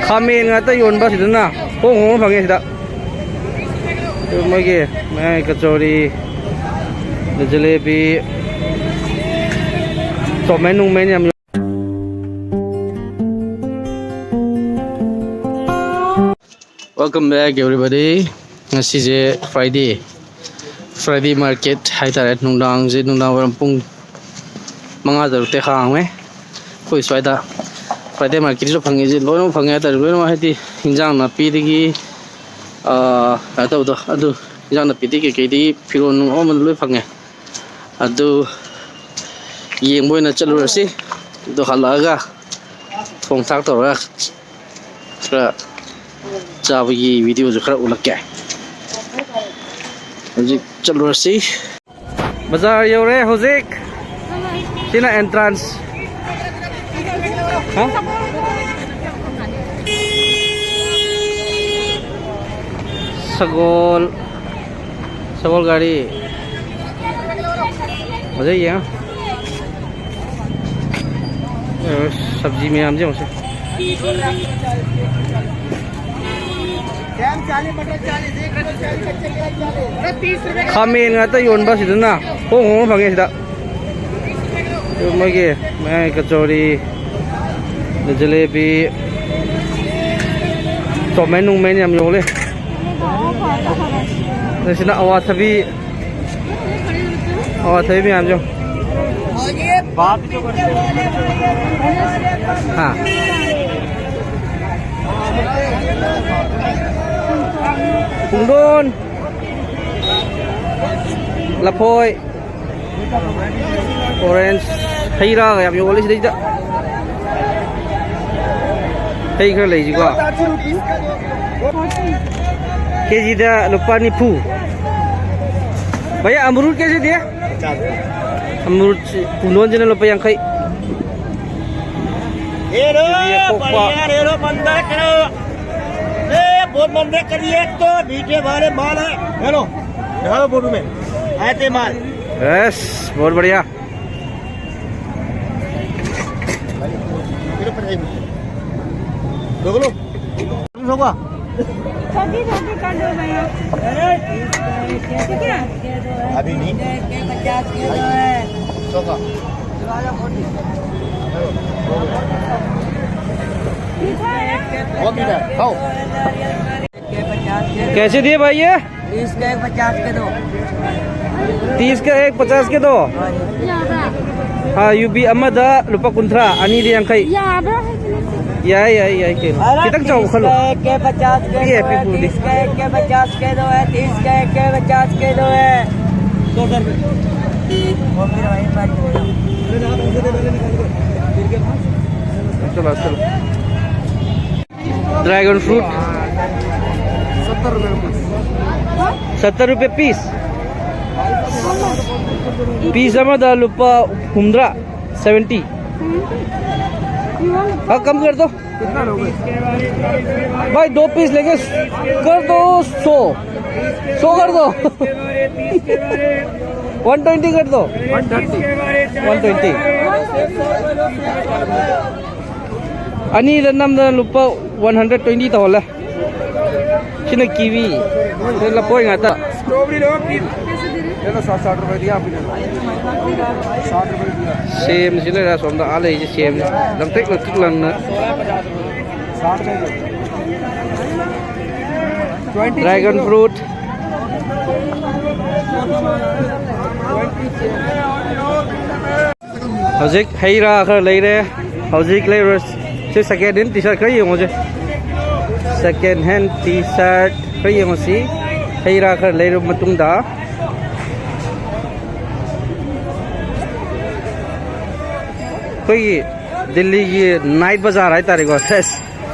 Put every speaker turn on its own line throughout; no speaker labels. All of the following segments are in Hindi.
खामेन ngata yon ba sidana hong hong phange sida mage mai kachori jalebi so menu men yam. Welcome back everybody. Ngasi je Friday market haitare nungdang je nungdang waram pung manga daru te khang me koi swaida Friday market jo phange je lono phange ta lono hati hinjang na pi digi ata do adu hinjang na pi digi ke di firon nu om loi phange adu yeng boina chalu rasi do halaga thong thak to ra tra चावगी वीडियो जो खरा उलक क्या है चल रही बाजार यो रे होजिक सिना एंट्रेंस हाँ सगोल गाड़ी मजा ही है सब्जी में हम जो खामेन ngata yon ba sidana hong hong phange sida mage mai kachori jalebi so menu men yam yole sina awa thabi me am jo baat jo ha Pungdon Lapoy Orange Hayra kaya yung ulit dito Hay ka lazy ko Kesi da lupa ni pu Baya amrut kesi dia Amrut pungdon jana lupa yang kay
Hero mandar karo बहुत मंदे करिए तो मीठे वाले माल है हेलो दिखा दो फोटो में आते माल
यस बहुत बढ़िया
बोलो होगा
छोटी कर दो भैया ठीक है
अभी नहीं
50 किलो है
100 का वो मीठा खाओ
कैसे दिए भाई ये
30 का 50 के दो
30 का 50 के दो हाँ यूबी अमदा लुपा कुंथरा अनी दे यांखै याय के कितक चाव खलो
के 50 के
ये
30 के 50 के दो है 30 के 50 के दो है 100 रुपए वो मेरा भाई बात
चलो ड्रैगन फ्रूट 70 रुपए पीस पीस अमदा लुपा हुमद्रा 70 हाँ कम कर दो कितना लोगे भाई 2 पीस लेके कर दो 100 कर दो 120 कर दो 120 अनि नमदा लुपा 120 तो होला किने कीवी ते लपोय ngata
स्ट्रॉबेरी लो ये तो 60 रुपए दिया आपने 60 रुपए दिया
सेम सिले रा सोमदा आले जे सेम लंगटेक लंगटिक लंगना
60 रुपए
ड्रैगन फ्रूट हौजिक हैरा खर लेरे हौजिक लेरे से सेकेंड हैंड टी-शर्ट खरी होजे सेकेंड हैंड टी-शर्ट खरी होसी हैरा खर लेरे मतुंगदा कोई दिल्ली की नाइट बाजार है तारीख को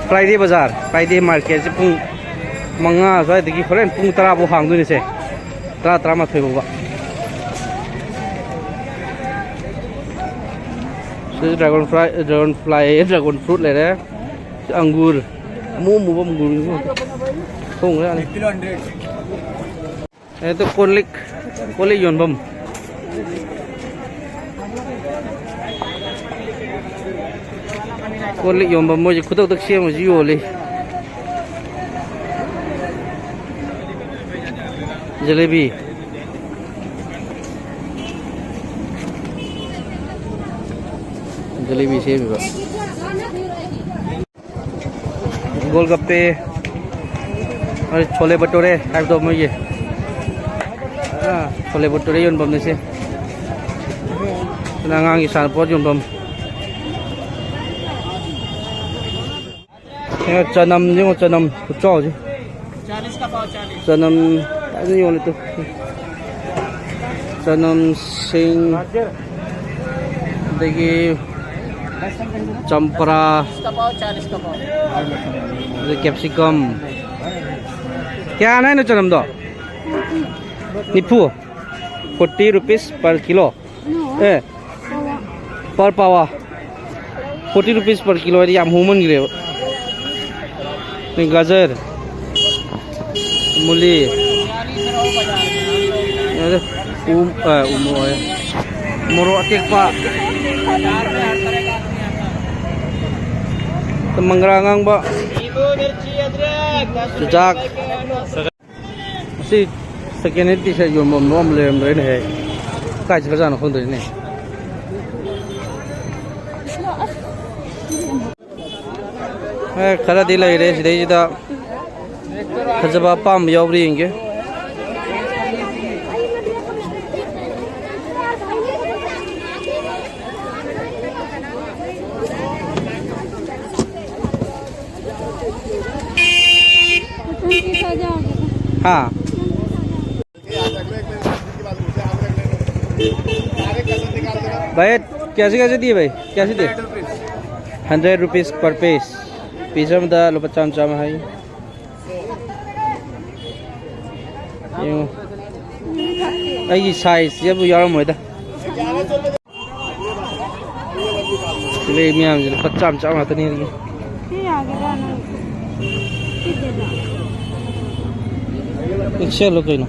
फ्राइडे मार्केट से पुंग मंगा स्वाइदगी होरेन पुंग 10 बो हांगदुनि से 10 माथोय बोबा ड्रैगन फ्रूट ले रहे अंगूर मुंह अंगूर होंगे ये तो कोलिक योनबम คนลิยมบมวยจะคุตกตะเชียมจะอยู่เลยเจลบีजलेबी से भी गोलगप्पे और छोले भटूरे टाइप दो मुझे छोले भटूरे यून बम से नांगांग की सान पोट यून बम चनम जो चनम कुछ जो
40 का पाव 40
चनम अरे यून तो चनम सिंग देखिए चंपरा
का पाव 40 का पाव
कैप्सिकम क्या आना है ना चनम दो निपू 40 रुपीस पर किलो पर पावा 40 रुपीस पर किलो है याम हुमन गिरे नहीं गाजर मूली मोरो अटेक पा मंगरांगांग बा जाक सी सेकेंड हैंड टी शर्ट योम नोम लेम रेन है काय जगह जाना खोल दे ने खरा दी लई रे सिदे जिदा खजबा पाम यावरी इंगे हाँ भाई कैसे कैसे दिए भाई कैसे दिए 100 रुपीस पर पीस पिज़्ज़ा में दा लो 50 में है यूँ आई साइज ये वो यार मोइदा ले मियाँ मुझे 50 में तो नहीं रही चलो कोई ना